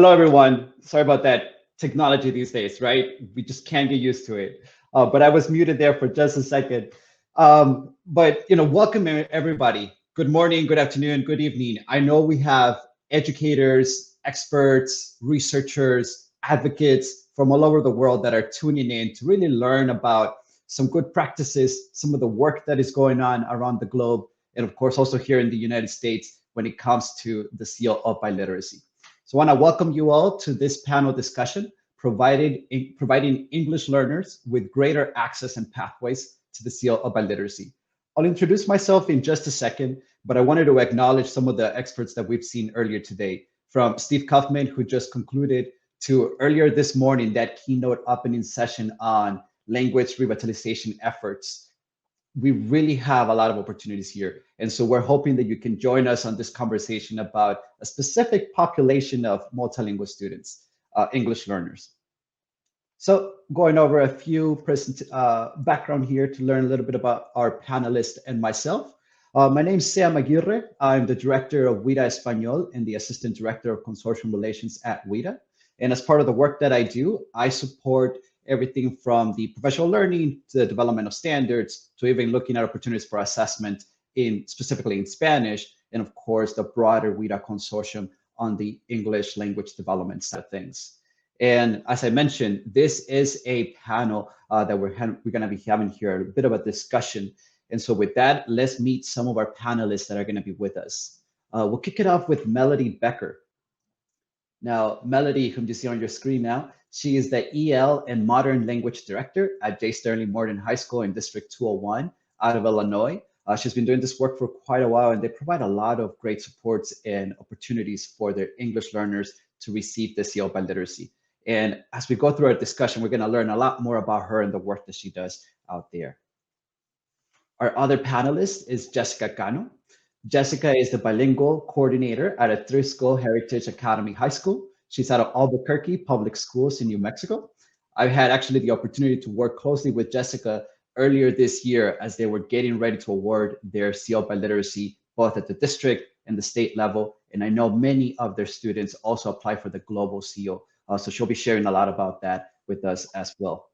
Hello, everyone. Sorry about that technology these days, right? We just can't get used to it. But I was muted there for just a second. But welcome everybody. Good morning, good afternoon, good evening. I know we have educators, experts, researchers, advocates from all over the world that are tuning in to really learn about some good practices, some of the work that is going on around the globe, and of course also here in the United States when it comes to the Seal of Biliteracy. So I want to welcome you all to this panel discussion, providing English learners with greater access and pathways to the Seal of Biliteracy. I'll introduce myself in just a second, but I wanted to acknowledge some of the experts that we've seen earlier today, from Steve Kaufman, who just concluded, to earlier this morning, that keynote opening session on language revitalization efforts. We really have a lot of opportunities here. And so we're hoping that you can join us on this conversation about a specific population of multilingual students, English learners. So going over a few background here to learn a little bit about our panelists and myself. My name is Sam Aguirre. I'm the director of WIDA Español and the assistant director of consortium relations at WIDA. And as part of the work that I do, I support everything from the professional learning to the development of standards to even looking at opportunities for assessment specifically in Spanish, and of course the broader WIDA consortium on the English language development side of things. And as I mentioned, this is a panel that we're going to be having here, a bit of a discussion. And so with that, let's meet some of our panelists that are going to be with us. We'll kick it off with Melody Becker. Now, Melody, whom you see on your screen now, she is the EL and Modern Language Director at J. Sterling Morton High School in District 201 out of Illinois. She's been doing this work for quite a while, and they provide a lot of great supports and opportunities for their English learners to receive the Seal of Biliteracy. And as we go through our discussion, we're going to learn a lot more about her and the work that she does out there. Our other panelist is Jessica Cano. Jessica is the bilingual coordinator at a three-school Heritage Academy High School. She's out of Albuquerque Public Schools in New Mexico. I've had actually the opportunity to work closely with Jessica earlier this year as they were getting ready to award their Seal of Biliteracy, both at the district and the state level. And I know many of their students also apply for the global seal. So she'll be sharing a lot about that with us as well.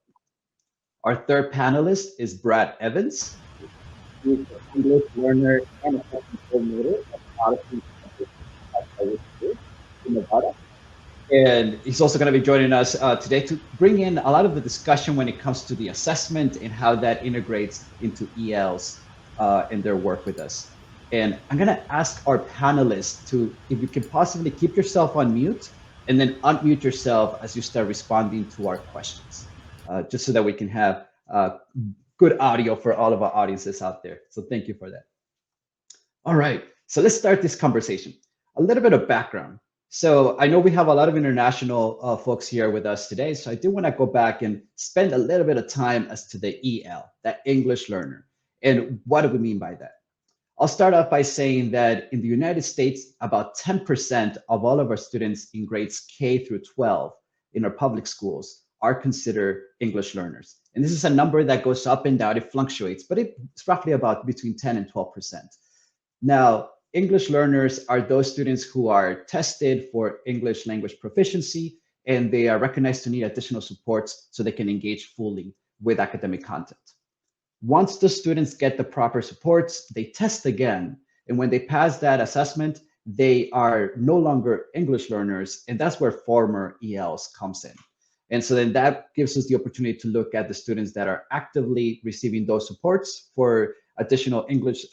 Our third panelist is Brad Evans. He's an English learner and assessment coordinator at Odyssey in Nevada. And he's also going to be joining us today to bring in a lot of the discussion when it comes to the assessment and how that integrates into ELs in their work with us. And I'm going to ask our panelists to, if you can possibly keep yourself on mute and then unmute yourself as you start responding to our questions, just so that we can have good audio for all of our audiences out there. So thank you for that. All right, so let's start this conversation. A little bit of background. So I know we have a lot of international folks here with us today. So I do want to go back and spend a little bit of time as to the EL, that English learner. And what do we mean by that? I'll start off by saying that in the United States, about 10% of all of our students in grades K through 12 in our public schools are considered English learners. And this is a number that goes up and down, it fluctuates, but it's roughly about between 10 and 12%. Now, English learners are those students who are tested for English language proficiency, and they are recognized to need additional supports so they can engage fully with academic content. Once the students get the proper supports, they test again. And when they pass that assessment, they are no longer English learners, and that's where former ELs comes in. And so then that gives us the opportunity to look at the students that are actively receiving those supports for additional English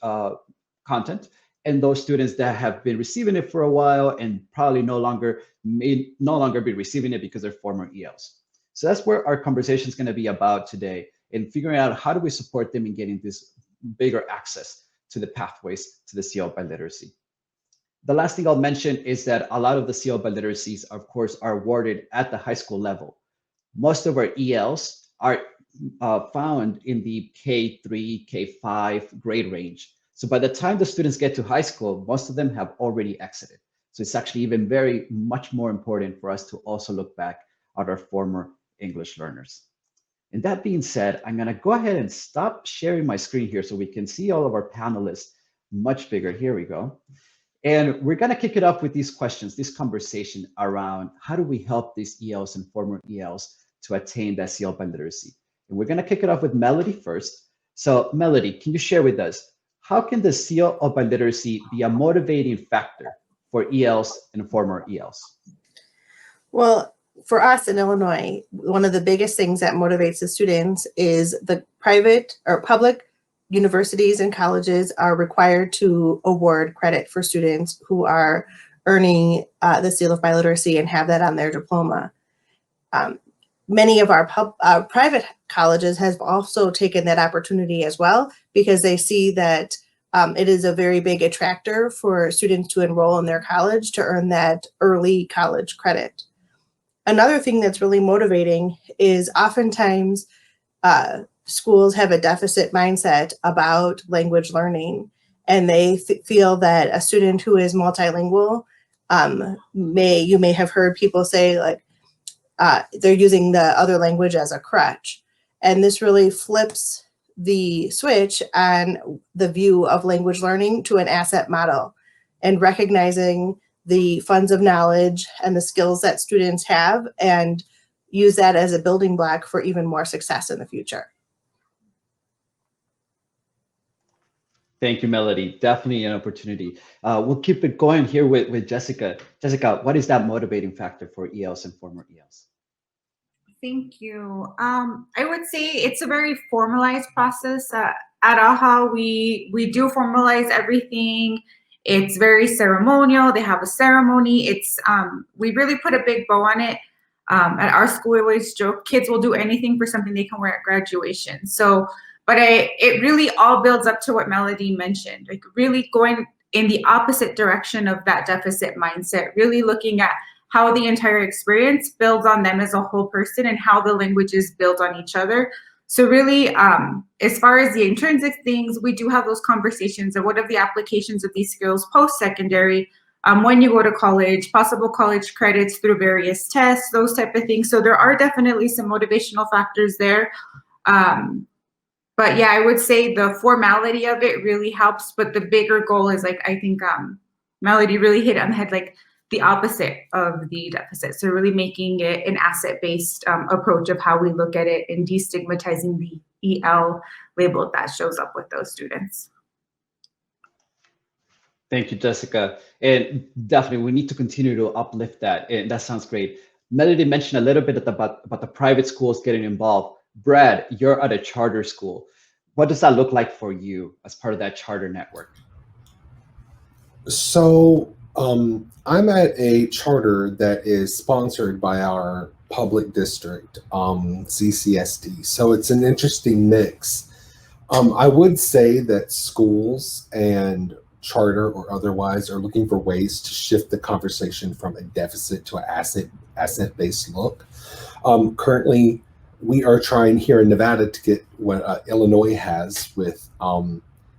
content, and those students that have been receiving it for a while and probably may no longer be receiving it because they're former ELs. So that's where our conversation is going to be about today, and figuring out how do we support them in getting this bigger access to the pathways to the Seal of Biliteracy. The last thing I'll mention is that a lot of the Seal of Biliteracies, of course, are awarded at the high school level. Most of our ELs are found in the K3, K5 grade range. So by the time the students get to high school, most of them have already exited. So it's actually even much more important for us to also look back at our former English learners. And that being said, I'm going to go ahead and stop sharing my screen here so we can see all of our panelists much bigger. Here we go. And we're going to kick it off with these questions, this conversation around how do we help these ELs and former ELs to attain that seal of biliteracy. And we're going to kick it off with Melody first. So Melody, can you share with us, how can the seal of biliteracy be a motivating factor for ELs and former ELs? Well, for us in Illinois, one of the biggest things that motivates the students is the private or public universities and colleges are required to award credit for students who are earning the seal of biliteracy and have that on their diploma. Many of our private colleges have also taken that opportunity as well, because they see that it is a very big attractor for students to enroll in their college to earn that early college credit. Another thing that's really motivating is oftentimes schools have a deficit mindset about language learning, and they feel that a student who is multilingual you may have heard people say like they're using the other language as a crutch, and this really flips the switch on the view of language learning to an asset model, and recognizing the funds of knowledge and the skills that students have and use that as a building block for even more success in the future. Thank you, Melody. Definitely an opportunity. We'll keep it going here with Jessica. Jessica, what is that motivating factor for ELs and former ELs? Thank you. I would say it's a very formalized process. At AHA, we do formalize everything. It's very ceremonial. They have a ceremony. It's we really put a big bow on it. At our school, we always joke, kids will do anything for something they can wear at graduation. So, but it really all builds up to what Melody mentioned, like really going in the opposite direction of that deficit mindset, really looking at how the entire experience builds on them as a whole person and how the languages build on each other. So really, as far as the intrinsic things, we do have those conversations of what are the applications of these skills post-secondary, when you go to college, possible college credits through various tests, those type of things. So there are definitely some motivational factors there. But yeah, I would say the formality of it really helps. But the bigger goal is, like, I think Melody really hit on the head, like the opposite of the deficit. So really making it an asset-based approach of how we look at it and destigmatizing the EL label that shows up with those students. Thank you, Jessica. And definitely, we need to continue to uplift that. And that sounds great. Melody mentioned a little bit about the private schools getting involved. Brad, you're at a charter school. What does that look like for you as part of that charter network? So I'm at a charter that is sponsored by our public district, CCSD. So it's an interesting mix. I would say that schools and charter or otherwise are looking for ways to shift the conversation from a deficit to an asset-based look. Currently, we are trying here in Nevada to get what Illinois has with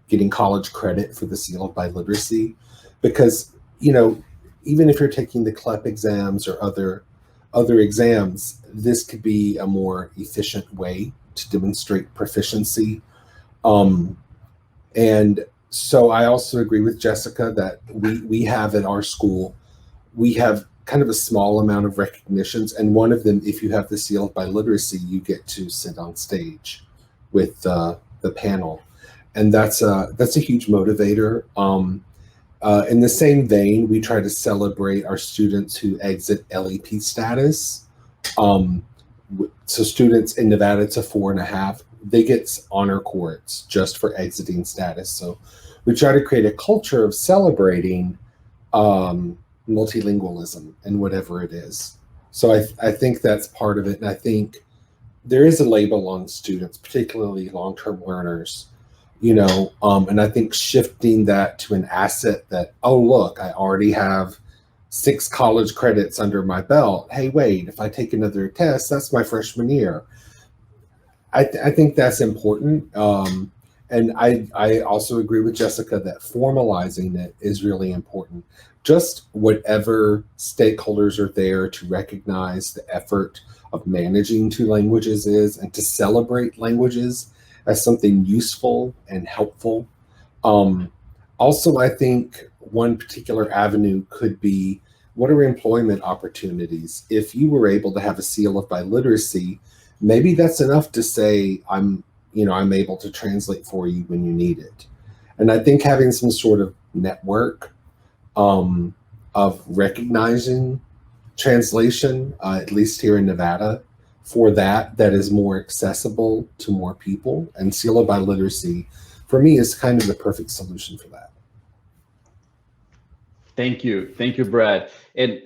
getting college credit for the Seal of Biliteracy, because, you know, even if you're taking the CLEP exams or other exams, this could be a more efficient way to demonstrate proficiency. And so I also agree with Jessica that we have at our school, we have kind of a small amount of recognitions, and one of them, if you have the Seal of Biliteracy, you get to sit on stage with the panel, and that's a huge motivator. In the same vein, we try to celebrate our students who exit LEP status. So students in Nevada, it's a 4.5. They get honor courts just for exiting status. So we try to create a culture of celebrating multilingualism and whatever it is. So I think that's part of it. And I think there is a label on students, particularly long-term learners, you know, and I think shifting that to an asset that, oh, look, I already have 6 college credits under my belt. Hey, wait, if I take another test, that's my freshman year. I think that's important. And I also agree with Jessica that formalizing it is really important. Just whatever stakeholders are there to recognize the effort of managing 2 languages is, and to celebrate languages as something useful and helpful. Also, I think one particular avenue could be, what are employment opportunities? If you were able to have a seal of biliteracy, maybe that's enough to say, I'm able to translate for you when you need it. And I think having some sort of network of recognizing translation, at least here in Nevada, for that is more accessible to more people. And Seal of Biliteracy, for me, is kind of the perfect solution for that. Thank you, Brad. And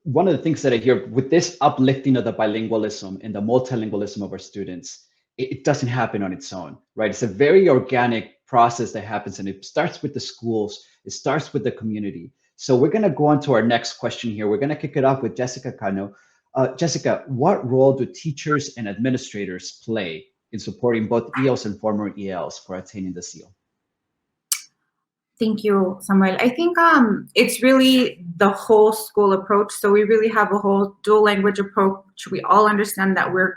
one of the things that I hear with this uplifting of the bilingualism and the multilingualism of our students, it doesn't happen on its own, right? It's a very organic process that happens, and it starts with the schools, it starts with the community. So we're going to go on to our next question here. We're going to kick it off with Jessica Cano. Jessica, what role do teachers and administrators play in supporting both ELs and former ELs for attaining the seal? Thank you, Samuel. I think it's really the whole school approach. So we really have a whole dual language approach. We all understand that we're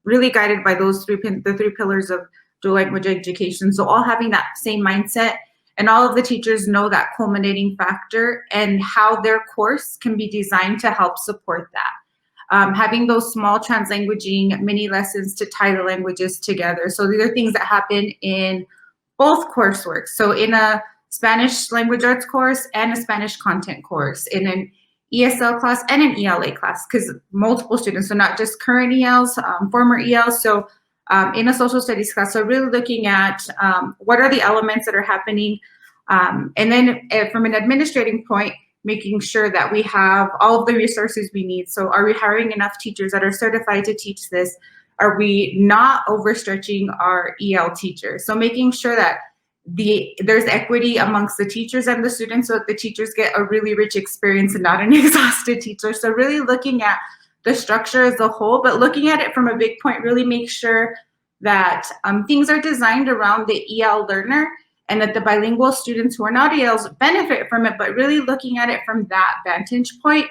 really guided by those the three pillars of dual language education. So all having that same mindset, and all of the teachers know that culminating factor and how their course can be designed to help support that. Having those small translanguaging mini lessons to tie the languages together. So these are things that happen in both coursework. So in a Spanish language arts course and a Spanish content course, in an ESL class and an ELA class, because multiple students, so not just current ELs, former ELs. So in a social studies class, so really looking at what are the elements that are happening, and then from an administrating point, making sure that we have all of the resources we need. So are we hiring enough teachers that are certified to teach this? Are we not overstretching our EL teachers? So making sure that there's equity amongst the teachers and the students, so that the teachers get a really rich experience and not an exhausted teacher. So really looking at the structure as a whole, but looking at it from a big point, really make sure that things are designed around the EL learner, and that the bilingual students who are not ELs benefit from it, but really looking at it from that vantage point.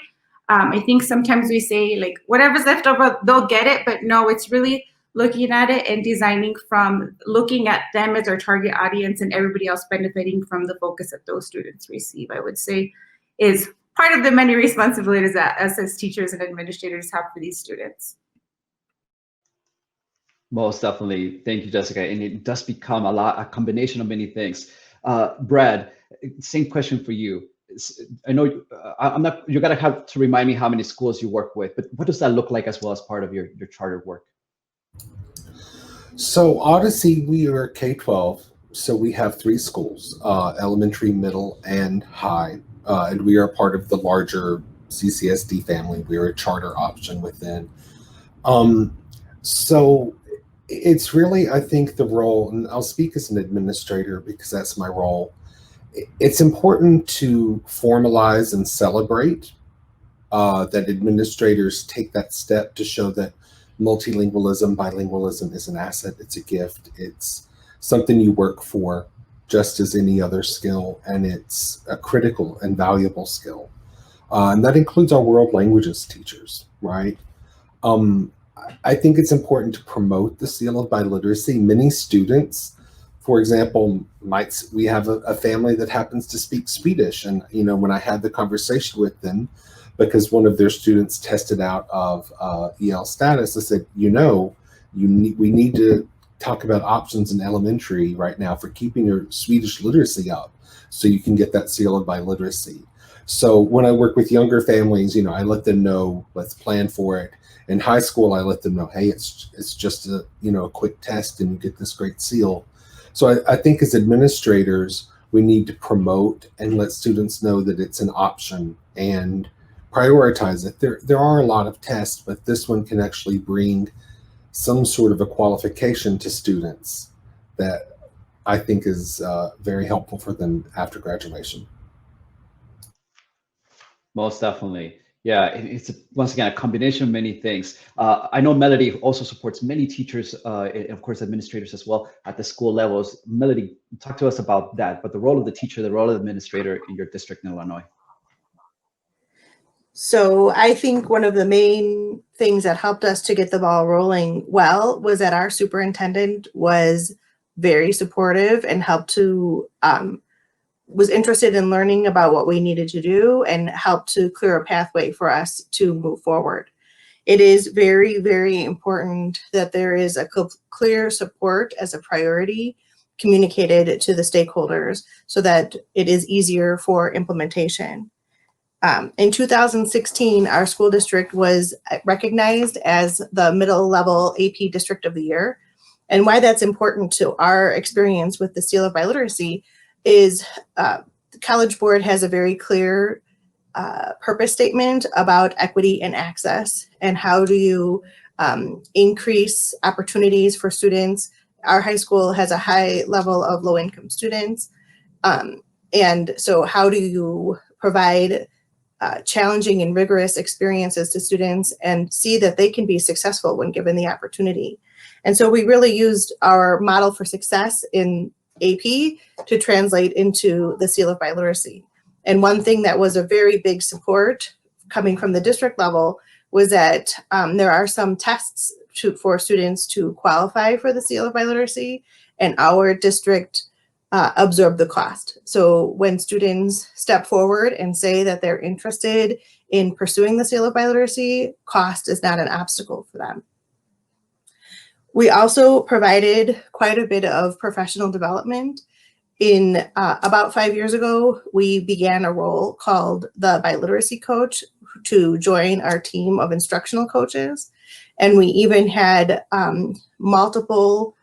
I think sometimes we say, like, whatever's left over, they'll get it, but no, it's really looking at it and designing from looking at them as our target audience and everybody else benefiting from the focus that those students receive, I would say, is part of the many responsibilities that us as teachers and administrators have for these students. Most definitely. Thank you, Jessica. And it does become a combination of many things. Brad, same question for you. I know you're going to have to remind me how many schools you work with, but what does that look like as well as part of your charter work? So Odyssey, we are K-12. So we have 3 schools, elementary, middle, and high. And we are part of the larger CCSD family. We are a charter option within. So it's really, I think, the role, and I'll speak as an administrator because that's my role. It's important to formalize and celebrate that administrators take that step to show that multilingualism, bilingualism is an asset, it's a gift, it's something you work for just as any other skill, and it's a critical and valuable skill. And that includes our world languages teachers, right? I think it's important to promote the Seal of Biliteracy. Many students, for example, we have a family that happens to speak Swedish, and when I had the conversation with them, because one of their students tested out of EL status, I said, we need to talk about options in elementary right now for keeping your Swedish literacy up so you can get that Seal of Biliteracy. So when I work with younger families, I let them know, let's plan for it. In high school, I let them know, hey, it's just a quick test and you get this great seal. So I think as administrators, we need to promote and let students know that it's an option and prioritize it. There are a lot of tests, but this one can actually bring some sort of a qualification to students that I think is very helpful for them after graduation. Most definitely. Yeah, it's once again a combination of many things. I know Melody also supports many teachers, and of course administrators as well at the school levels. Melody, talk to us about that, but the role of the teacher, the role of the administrator in your district in Illinois. So I think one of the main things that helped us to get the ball rolling well was that our superintendent was very supportive and helped to was interested in learning about what we needed to do and helped to clear a pathway for us to move forward. It is very, very important that there is a clear support as a priority communicated to the stakeholders so that it is easier for implementation. In 2016, our school district was recognized as the middle level AP District of the Year. And why that's important to our experience with the Seal of Biliteracy is the College Board has a very clear purpose statement about equity and access and how do you increase opportunities for students. Our high school has a high level of low-income students. And so how do you provide challenging and rigorous experiences to students and see that they can be successful when given the opportunity? And so we really used our model for success in AP to translate into the Seal of Biliteracy. And one thing that was a very big support coming from the district level was that there are some tests for students to qualify for the Seal of Biliteracy, and our district absorbed the cost. So when students step forward and say that they're interested in pursuing the Seal of Biliteracy, cost is not an obstacle for them. We also provided quite a bit of professional development. In about 5 years ago, we began a role called the Biliteracy Coach to join our team of instructional coaches. And we even had multiple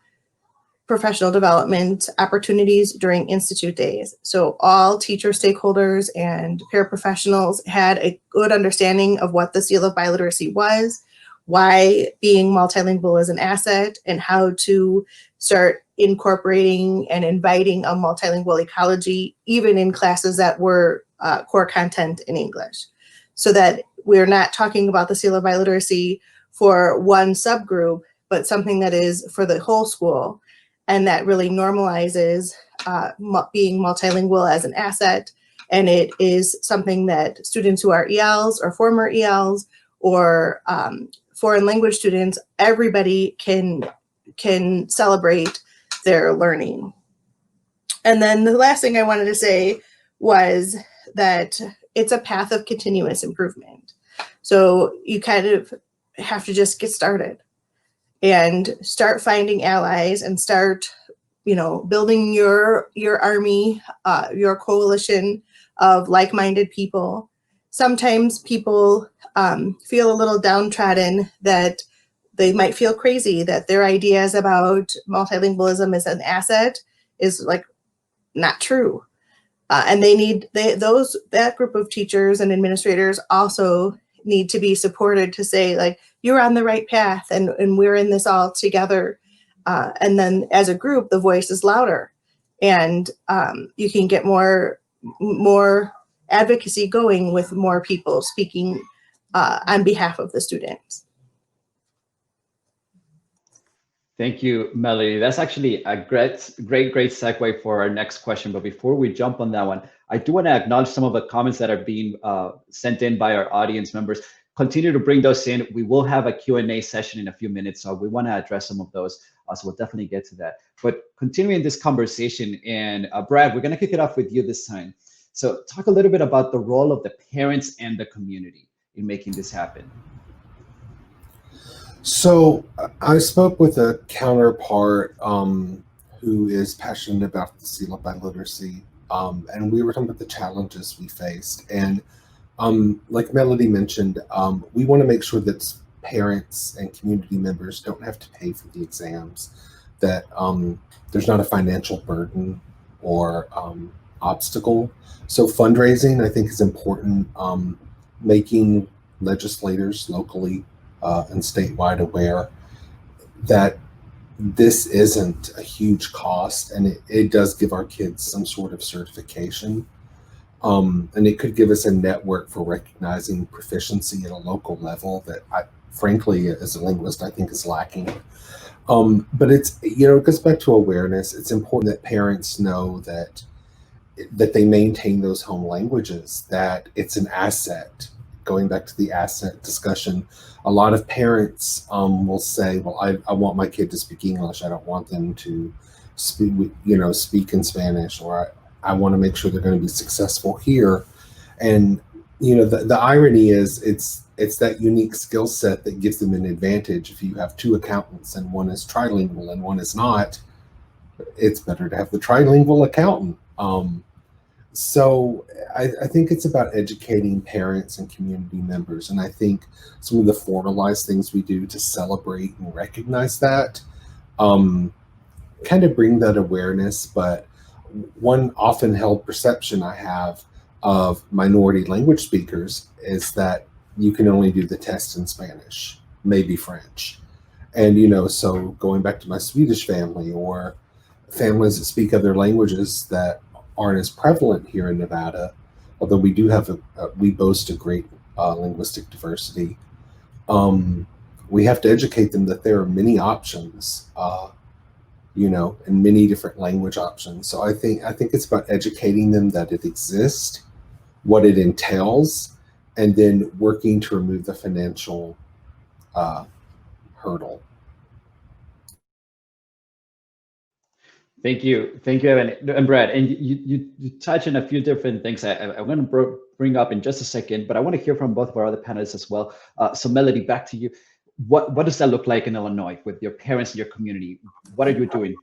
professional development opportunities during Institute days. So all teacher stakeholders and paraprofessionals had a good understanding of what the Seal of Biliteracy was, why being multilingual is an asset, and how to start incorporating and inviting a multilingual ecology, even in classes that were core content in English. So that we're not talking about the Seal of Biliteracy for one subgroup, but something that is for the whole school, and that really normalizes being multilingual as an asset. And it is something that students who are ELs or former ELs or foreign language students, everybody can celebrate their learning. And then the last thing I wanted to say was that it's a path of continuous improvement. So you kind of have to just get started and start finding allies and start, building your army, your coalition of like-minded people. Sometimes people feel a little downtrodden, that they might feel crazy, that their ideas about multilingualism as an asset is like not true. And that group of teachers and administrators also need to be supported to say, like, you're on the right path and we're in this all together. And then as a group, the voice is louder and you can get more advocacy going with more people speaking on behalf of the students. Thank you, Melody. That's actually a great segue for our next question. But before we jump on that one, I do want to acknowledge some of the comments that are being sent in by our audience members. Continue to bring those in. We will have a Q&A session in a few minutes, so we want to address some of those. So we'll definitely get to that. But continuing this conversation, and Brad, we're going to kick it off with you this time. So talk a little bit about the role of the parents and the community in making this happen. So I spoke with a counterpart who is passionate about the Seal of Biliteracy, and we were talking about the challenges we faced. And like Melody mentioned, we want to make sure that parents and community members don't have to pay for the exams, that there's not a financial burden or obstacle. So fundraising, I think, is important, making legislators locally and statewide aware that this isn't a huge cost, and it does give our kids some sort of certification. And it could give us a network for recognizing proficiency at a local level that frankly, as a linguist, I think is lacking. But it's, it goes back to awareness. It's important that parents know that they maintain those home languages, that it's an asset. Going back to the asset discussion, a lot of parents will say, well, I want my kid to speak English. I don't want them to speak in Spanish, or I want to make sure they're going to be successful here. And the irony is it's that unique skill set that gives them an advantage. If you have two accountants and one is trilingual and one is not, it's better to have the trilingual accountant. So I think it's about educating parents and community members. And I think some of the formalized things we do to celebrate and recognize that kind of bring that awareness. But one often held perception I have of minority language speakers is that you can only do the test in Spanish, maybe French. And, so going back to my Swedish family or families that speak other languages that aren't as prevalent here in Nevada, although we do have we boast a great linguistic diversity. We have to educate them that there are many options, and many different language options. So I think it's about educating them that it exists, what it entails, and then working to remove the financial hurdle. Thank you, Evan and Brad. And you touch on a few different things I'm going to bring up in just a second, but I want to hear from both of our other panelists as well. So Melody, back to you. What does that look like in Illinois with your parents and your community? What are you doing?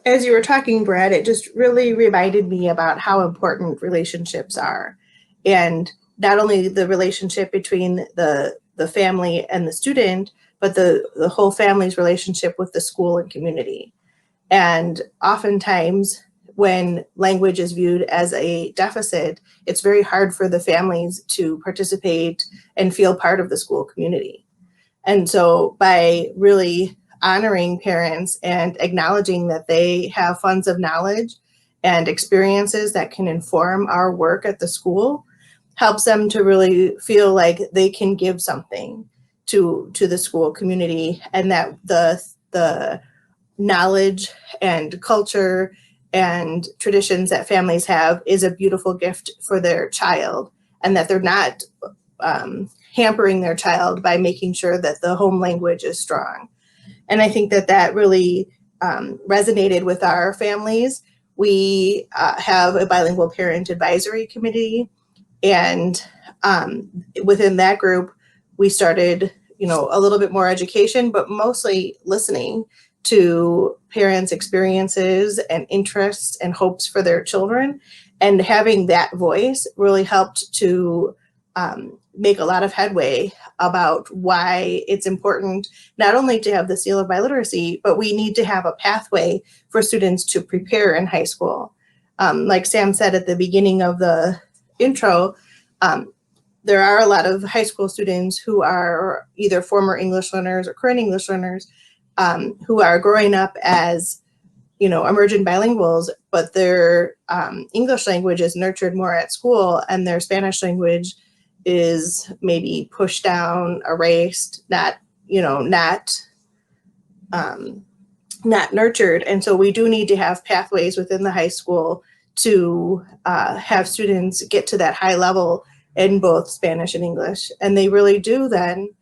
As you were talking, Brad, it just really reminded me about how important relationships are. And not only the relationship between the family and the student, but the whole family's relationship with the school and community. And oftentimes when language is viewed as a deficit, it's very hard for the families to participate and feel part of the school community. And so by really honoring parents and acknowledging that they have funds of knowledge and experiences that can inform our work at the school helps them to really feel like they can give something to the school community, and that the knowledge and culture and traditions that families have is a beautiful gift for their child, and that they're not hampering their child by making sure that the home language is strong. And I think that really resonated with our families. We have a bilingual parent advisory committee, and within that group, we started, a little bit more education, but mostly listening to parents' experiences and interests and hopes for their children. And having that voice really helped to make a lot of headway about why it's important not only to have the Seal of Biliteracy, but we need to have a pathway for students to prepare in high school. Like Sam said at the beginning of the intro, there are a lot of high school students who are either former English learners or current English learners who are growing up as, emergent bilinguals, but their English language is nurtured more at school, and their Spanish language is maybe pushed down, erased, not nurtured. And so we do need to have pathways within the high school to have students get to that high level in both Spanish and English. And they really do then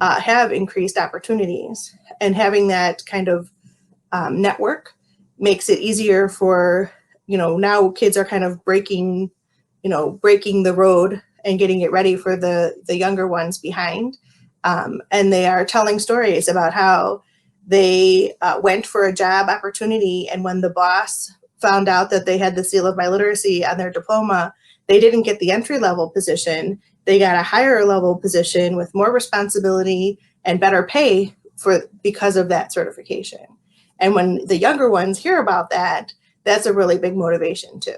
have increased opportunities. And having that kind of network makes it easier for, now kids are kind of breaking the road and getting it ready for the younger ones behind. And they are telling stories about how they went for a job opportunity, and when the boss found out that they had the Seal of Biliteracy on their diploma, they didn't get the entry-level position. They got a higher level position with more responsibility and better pay because of that certification. And when the younger ones hear about that, that's a really big motivation too.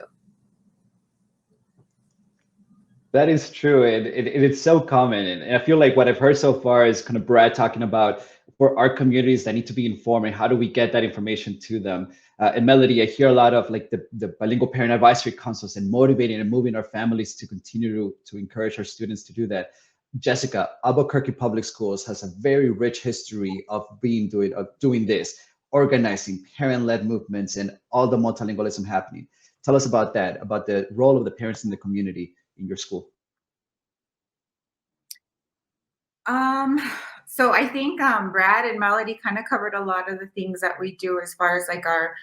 That is true. It's so common. And I feel like what I've heard so far is kind of Brad talking about for our communities that need to be informed, and how do we get that information to them. And Melody, I hear a lot of like the bilingual parent advisory councils and motivating and moving our families to continue to encourage our students to do that. Jessica, Albuquerque Public Schools has a very rich history of doing this, organizing parent-led movements and all the multilingualism happening. Tell us about that, about the role of the parents in the community in your school. So I think Brad and Melody kind of covered a lot of the things that we do as far as like our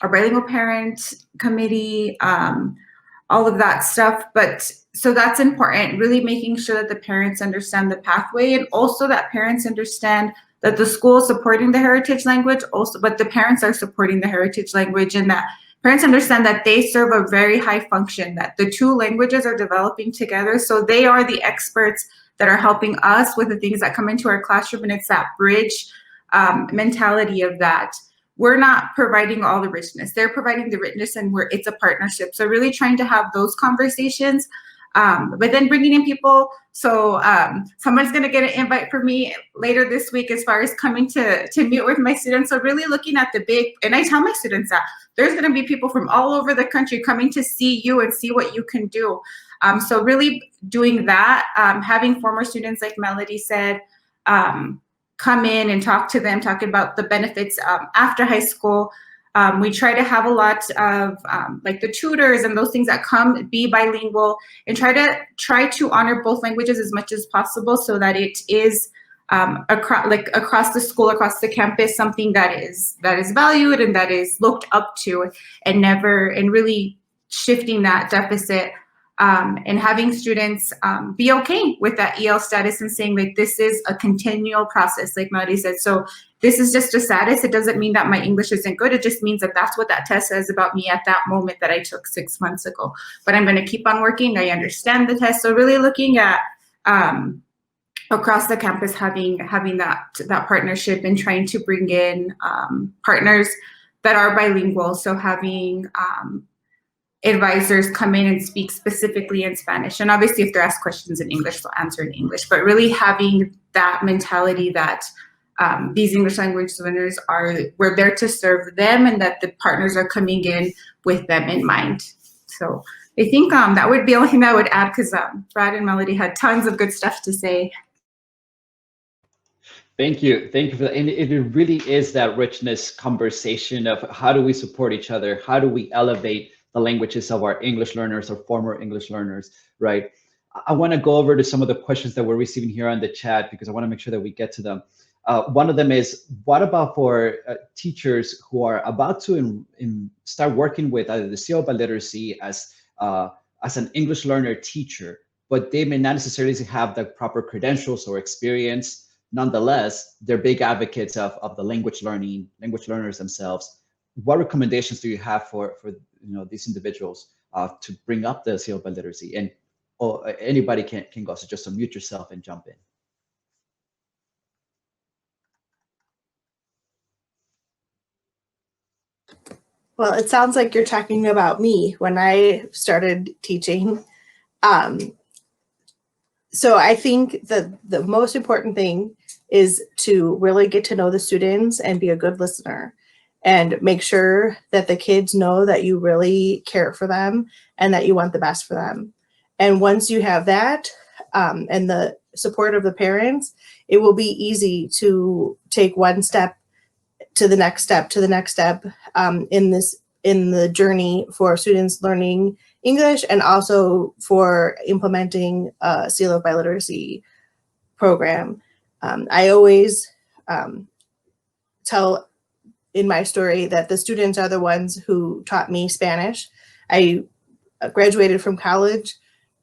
our bilingual parent committee, all of that stuff. But so that's important, really making sure that the parents understand the pathway, and also that parents understand that the school is supporting the heritage language also, but the parents are supporting the heritage language, and that parents understand that they serve a very high function, that the two languages are developing together. So they are the experts that are helping us with the things that come into our classroom. And it's that bridge mentality of that. We're not providing all the richness. They're providing the richness, and it's a partnership. So really trying to have those conversations, but then bringing in people. So someone's going to get an invite from me later this week as far as coming to meet with my students. So really looking at the big, and I tell my students that there's going to be people from all over the country coming to see you and see what you can do. So really doing that, having former students, like Melody said, come in and talk to them, talking about the benefits after high school. We try to have a lot of like the tutors and those things that come, be bilingual, and try to honor both languages as much as possible, so that it is across the school, across the campus, something that is valued and that is looked up to, and really shifting that deficit. And having students be okay with that EL status, and saying like, this is a continual process, like Melody said. So this is just a status. It doesn't mean that my English isn't good. It just means that that's what that test says about me at that moment that I took 6 months ago. But I'm going to keep on working. I understand the test. So really looking at across the campus, having that partnership, and trying to bring in partners that are bilingual. So having advisors come in and speak specifically in Spanish. And obviously if they're asked questions in English, they'll answer in English, but really having that mentality that these English language learners we're there to serve them, and that the partners are coming in with them in mind. So I think that would be the only thing I would add, because Brad and Melody had tons of good stuff to say. Thank you for that. And it really is that richness conversation of how do we support each other? How do we elevate the languages of our English learners or former English learners, right? I want to go over to some of the questions that we're receiving here on the chat, because I want to make sure that we get to them. One of them is, what about for teachers who are about to start working with either the Seal of Biliteracy as an English learner teacher, but they may not necessarily have the proper credentials or experience. Nonetheless, they're big advocates of the language learners themselves. What recommendations do you have for these individuals to bring up the Seal of Biliteracy? And anybody can go, so just unmute yourself and jump in. Well, it sounds like you're talking about me when I started teaching. So I think the most important thing is to really get to know the students and be a good listener, and make sure that the kids know that you really care for them and that you want the best for them. And once you have that and the support of the parents, it will be easy to take one step to the next step to the next step in the journey for students learning English, and also for implementing a Seal of Biliteracy program. I always tell in my story that the students are the ones who taught me Spanish. I graduated from college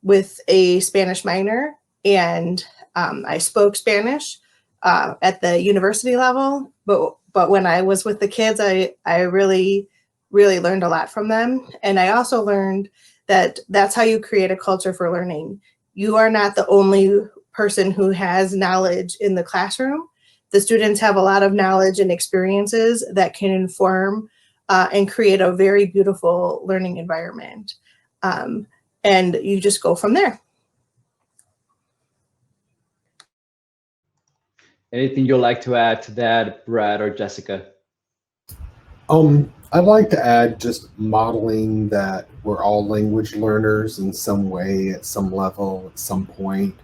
with a Spanish minor, and I spoke Spanish at the university level, but when I was with the kids, I really learned a lot from them. And I also learned that that's how you create a culture for learning. You are not the only person who has knowledge in the classroom. The students have a lot of knowledge and experiences that can inform and create a very beautiful learning environment. And you just go from there. Anything you'd like to add to that, Brad or Jessica? I'd like to add just modeling that we're all language learners in some way, at some level, at some point,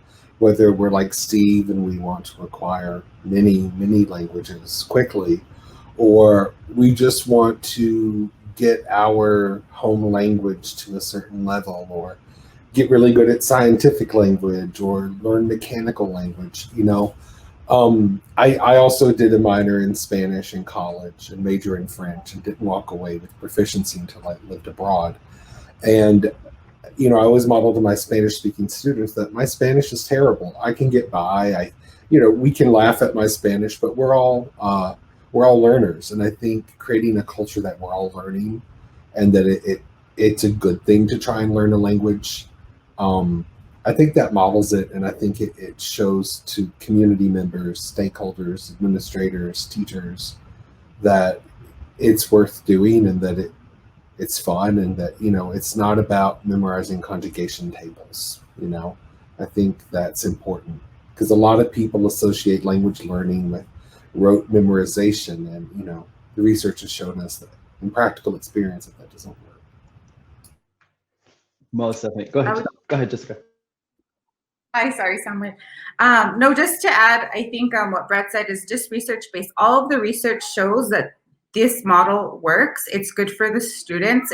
whether we're like Steve and we want to acquire many languages quickly, or we just want to get our home language to a certain level, or get really good at scientific language, or learn mechanical language. I also did a minor in Spanish in college and major in French and didn't walk away with proficiency until I lived abroad. And, you know, I always modeled to my Spanish speaking students that my Spanish is terrible. I can get by. We can laugh at my Spanish, but we're all learners. And I think creating a culture that we're all learning and that it's a good thing to try and learn a language. I think that models it, and I think it shows to community members, stakeholders, administrators, teachers that it's worth doing and that it's fun and that, you know, it's not about memorizing conjugation tables. You know, I think that's important because a lot of people associate language learning with rote memorization, and, you know, the research has shown us that in practical experience that doesn't work. Most definitely. Go ahead, Jessica. Hi, sorry, Samuel. No, just to add, I think what Brett said is just research-based. All of the research shows that this model works. It's good for the students.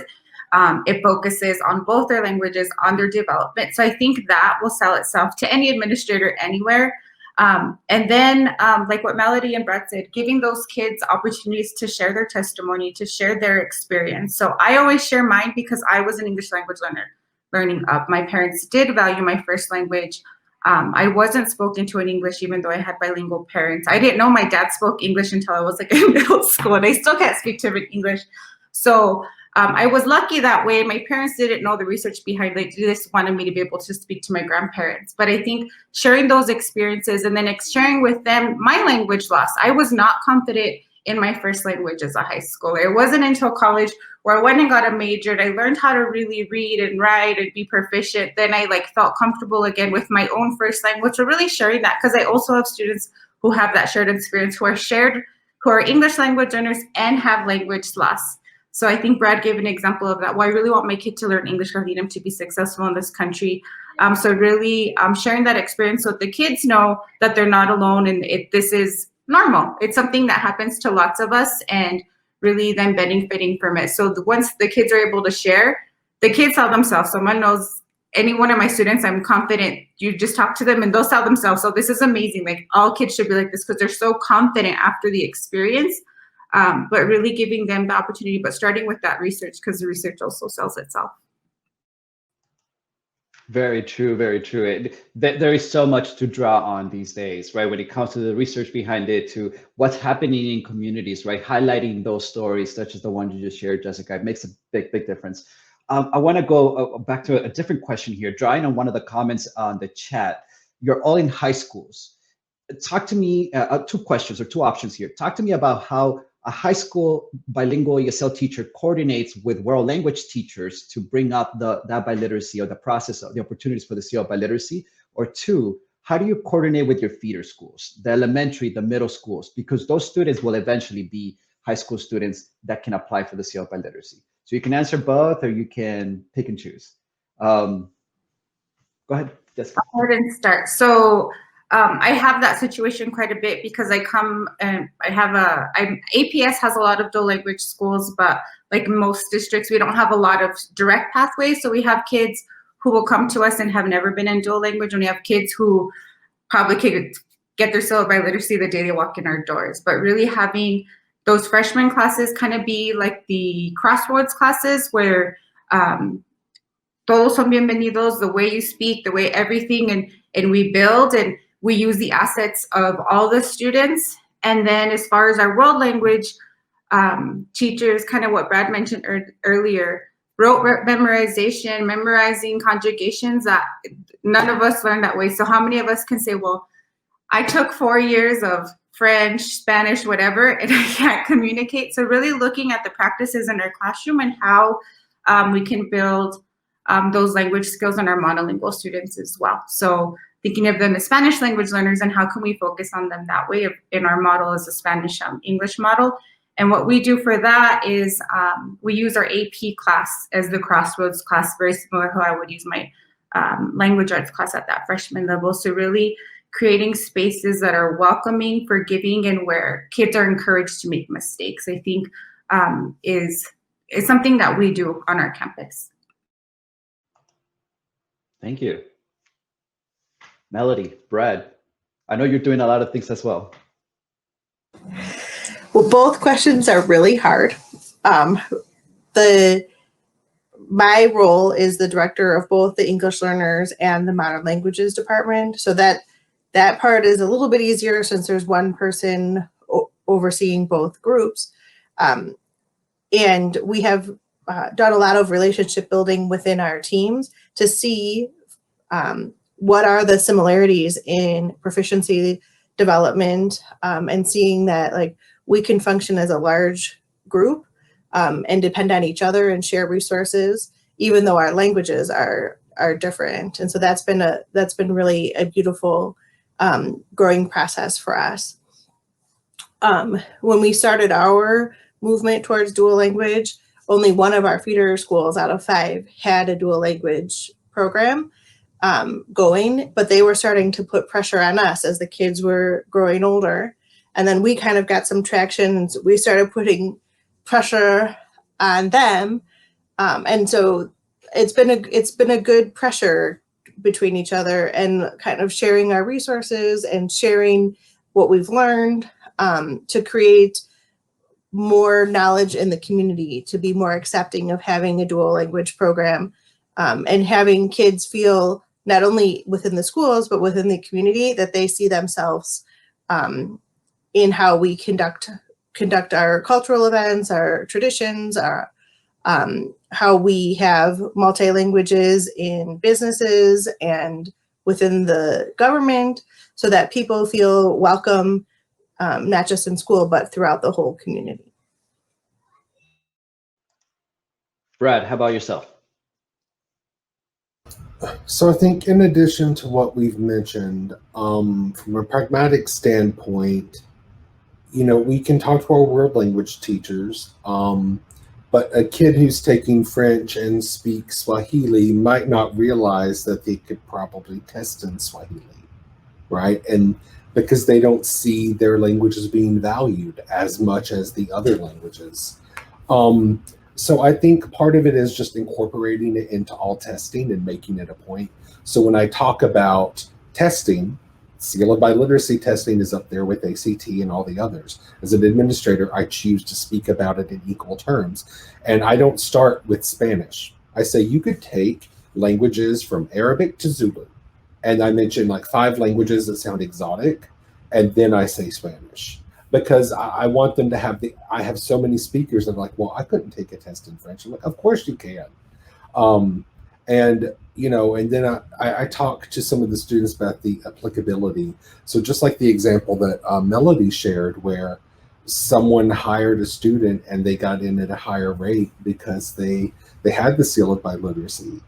It focuses on both their languages, on their development. So I think that will sell itself to any administrator anywhere. And then, like what Melody and Brett said, giving those kids opportunities to share their testimony, to share their experience. So I always share mine because I was an English language learner learning up. My parents did value my first language. I wasn't spoken to in English, even though I had bilingual parents. I didn't know my dad spoke English until I was like in middle school, and I still can't speak to him in English. So I was lucky that way. My parents didn't know the research behind it. They just wanted me to be able to speak to my grandparents. But I think sharing those experiences and then sharing with them my language loss. I was not confident in my first language as a high schooler. It wasn't until college where I went and got a major and I learned how to really read and write and be proficient. Then I felt comfortable again with my own first language. So really sharing that, because I also have students who have that shared experience, who are English language learners and have language loss. So I think Brad gave an example of that. Well, I really want my kid to learn English. I need him to be successful in this country. So really sharing that experience so the kids know that they're not alone and this is normal. It's something that happens to lots of us, and really then benefiting from it. So once the kids are able to share, the kids tell themselves. Someone knows, any one of my students, I'm confident, you just talk to them and they'll tell themselves. So this is amazing. All kids should be like this because they're so confident after the experience. But really giving them the opportunity, but starting with that research, because the research also sells itself. Very true, very true. There is so much to draw on these days, right? When it comes to the research behind it, to what's happening in communities, right? Highlighting those stories, such as the one you just shared, Jessica, it makes a big, big difference. I want to go back to a different question here, drawing on one of the comments on the chat. You're all in high schools. Talk to me, two questions or two options here. Talk to me about how a high school bilingual ESL teacher coordinates with world language teachers to bring up that biliteracy, or the process of the opportunities for the Seal of Biliteracy. Or two, how do you coordinate with your feeder schools, the elementary, the middle schools, because those students will eventually be high school students that can apply for the Seal of Biliteracy. So you can answer both, or you can pick and choose. Go ahead, Jessica. I'll go ahead and start. So I have that situation quite a bit because I come and APS has a lot of dual language schools, but like most districts, we don't have a lot of direct pathways. So we have kids who will come to us and have never been in dual language, and we have kids who probably could get their Seal of Biliteracy the day they walk in our doors. But really having those freshman classes kind of be like the crossroads classes where todos son bienvenidos, the way you speak, the way everything, and we build and we use the assets of all the students. And then as far as our world language teachers, kind of what Brad mentioned earlier, rote memorization, memorizing conjugations, that none of us learn that way. So how many of us can say, well, I took 4 years of French, Spanish, whatever, and I can't communicate. So really looking at the practices in our classroom and how we can build those language skills in our monolingual students as well. So thinking of them as Spanish language learners and how can we focus on them that way in our model as a Spanish English model. And what we do for that is we use our AP class as the crossroads class, very similar to how I would use my language arts class at that freshman level. So really creating spaces that are welcoming, forgiving, and where kids are encouraged to make mistakes, I think is something that we do on our campus. Thank you. Melody, Brad. I know you're doing a lot of things as well. Well, both questions are really hard. My role is the director of both the English learners and the modern languages department. So that part is a little bit easier since there's one person overseeing both groups. And we have done a lot of relationship building within our teams to see what are the similarities in proficiency development, and seeing that like we can function as a large group and depend on each other and share resources, even though our languages are different. And so that's been really a beautiful growing process for us. When we started our movement towards dual language, only one of our feeder schools out of 5 had a dual language program going, but they were starting to put pressure on us as the kids were growing older. And then we kind of got some traction, and so we started putting pressure on them. And so it's been a good pressure between each other and kind of sharing our resources and sharing what we've learned to create more knowledge in the community, to be more accepting of having a dual language program, and having kids feel not only within the schools, but within the community that they see themselves in how we conduct our cultural events, our traditions, our how we have multi-languages in businesses and within the government, so that people feel welcome, not just in school, but throughout the whole community. Brad, how about yourself? So I think in addition to what we've mentioned, from a pragmatic standpoint, we can talk to our world language teachers, but a kid who's taking French and speaks Swahili might not realize that they could probably test in Swahili, right? And because they don't see their languages being valued as much as the other languages. So I think part of it is just incorporating it into all testing and making it a point. So when I talk about testing, Seal of Biliteracy testing is up there with ACT and all the others. As an administrator, I choose to speak about it in equal terms. And I don't start with Spanish. I say you could take languages from Arabic to Zulu. And I mention like 5 languages that sound exotic. And then I say Spanish. Because I want them to have I have so many speakers that are like, well, I couldn't take a test in French. I'm like, of course you can. And then I talk to some of the students about the applicability. So just like the example that Melody shared, where someone hired a student and they got in at a higher rate because they had the Seal of Biliteracy.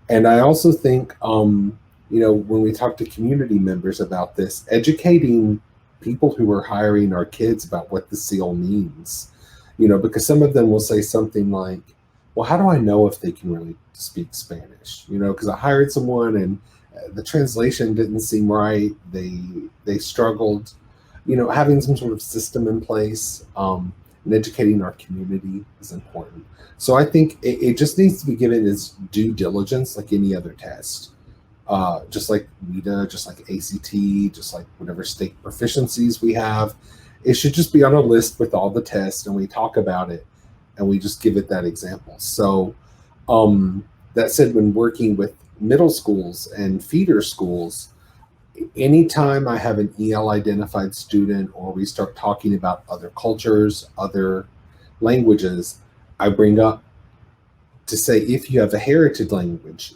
And I also think, when we talk to community members about this, educating people who are hiring our kids about what the seal means, because some of them will say something like, well, how do I know if they can really speak Spanish? Because I hired someone and the translation didn't seem right. They struggled, having some sort of system in place, and educating our community is important. So I think it just needs to be given as due diligence like any other test. Just like WIDA, just like ACT, just like whatever state proficiencies we have. It should just be on a list with all the tests, and we talk about it, and we just give it that example. So that said, when working with middle schools and feeder schools, anytime I have an EL identified student or we start talking about other cultures, other languages, I bring up to say, if you have a heritage language,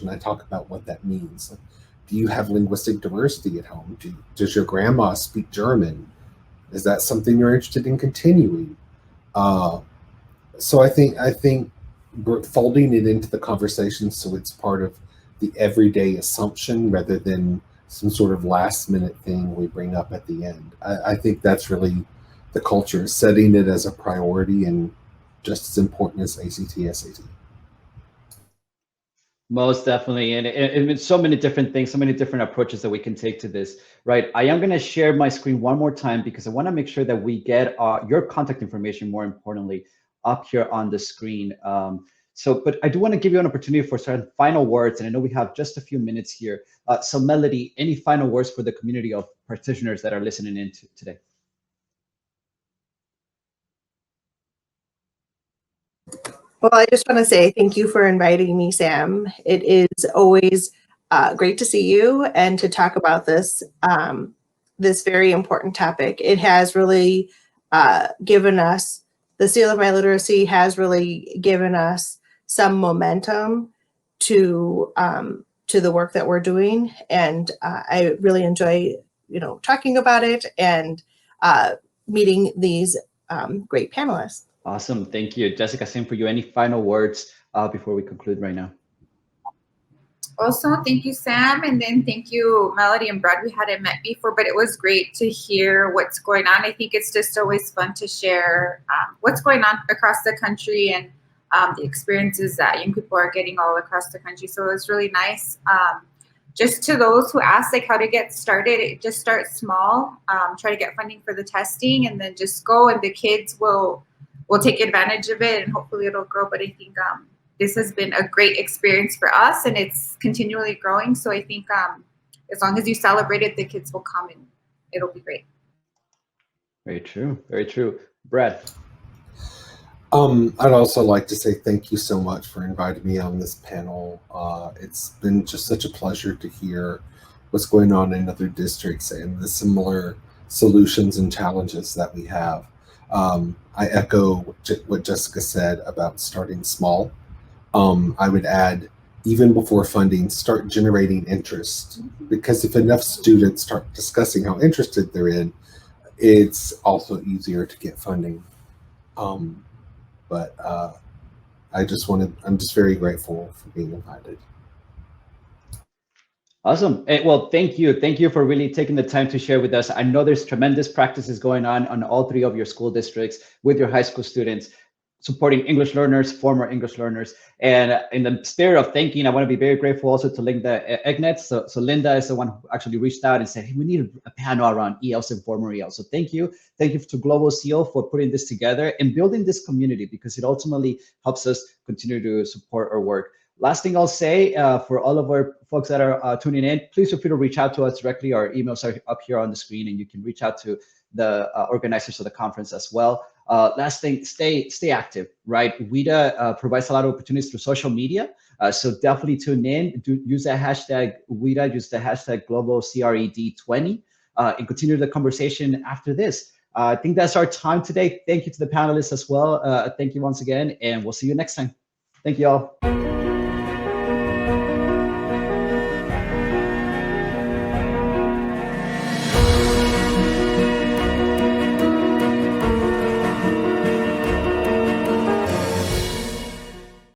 and I talk about what that means. Like, do you have linguistic diversity at home? Does your grandma speak German? Is that something you're interested in continuing? So I think folding it into the conversation so it's part of the everyday assumption rather than some sort of last minute thing we bring up at the end. I think that's really the culture, setting it as a priority and just as important as ACT, SAT. Most definitely. And it's so many different things, so many different approaches that we can take to this, right? I am going to share my screen one more time because I want to make sure that we get your contact information, more importantly, up here on the screen. So, but I do want to give you an opportunity for certain final words, and I know we have just a few minutes here. So Melody, any final words for the community of practitioners that are listening in today? Well, I just want to say thank you for inviting me, Sam. It is always great to see you and to talk about this this very important topic. It has really given us, the Seal of Biliteracy has really given us some momentum to the work that we're doing, and I really enjoy talking about it and meeting these great panelists. Awesome. Thank you. Jessica, same for you. Any final words before we conclude right now? Also, thank you, Sam. And then thank you, Melody and Brad. We hadn't met before, but it was great to hear what's going on. I think it's just always fun to share what's going on across the country and the experiences that young people are getting all across the country. So it was really nice. Just to those who ask like how to get started, just start small, try to get funding for the testing, and then just go, and the kids will take advantage of it, and hopefully it'll grow. But I think this has been a great experience for us, and it's continually growing. So I think as long as you celebrate it, the kids will come and it'll be great. Very true. Very true. Brad. I'd also like to say thank you so much for inviting me on this panel. It's been just such a pleasure to hear what's going on in other districts and the similar solutions and challenges that we have. I echo what Jessica said about starting small. I would add, even before funding, start generating interest, because if enough students start discussing how interested they're in, it's also easier to get funding. But I'm just very grateful for being invited. Awesome. Well, thank you. Thank you for really taking the time to share with us. I know there's tremendous practices going on all three of your school districts with your high school students, supporting English learners, former English learners. And in the spirit of thanking, I want to be very grateful also to Linda Egnet. So Linda is the one who actually reached out and said, hey, we need a panel around ELs and former ELs. So thank you. Thank you to Global Seal for putting this together and building this community, because it ultimately helps us continue to support our work. Last thing I'll say for all of our folks that are tuning in, please feel free to reach out to us directly. Our emails are up here on the screen, and you can reach out to the organizers of the conference as well. Last thing, stay active, right? WIDA provides a lot of opportunities through social media. So definitely tune in, use the hashtag WIDA, use the hashtag global C.R.E.D. 20, and continue the conversation after this. I think that's our time today. Thank you to the panelists as well. Thank you once again, and we'll see you next time. Thank you all.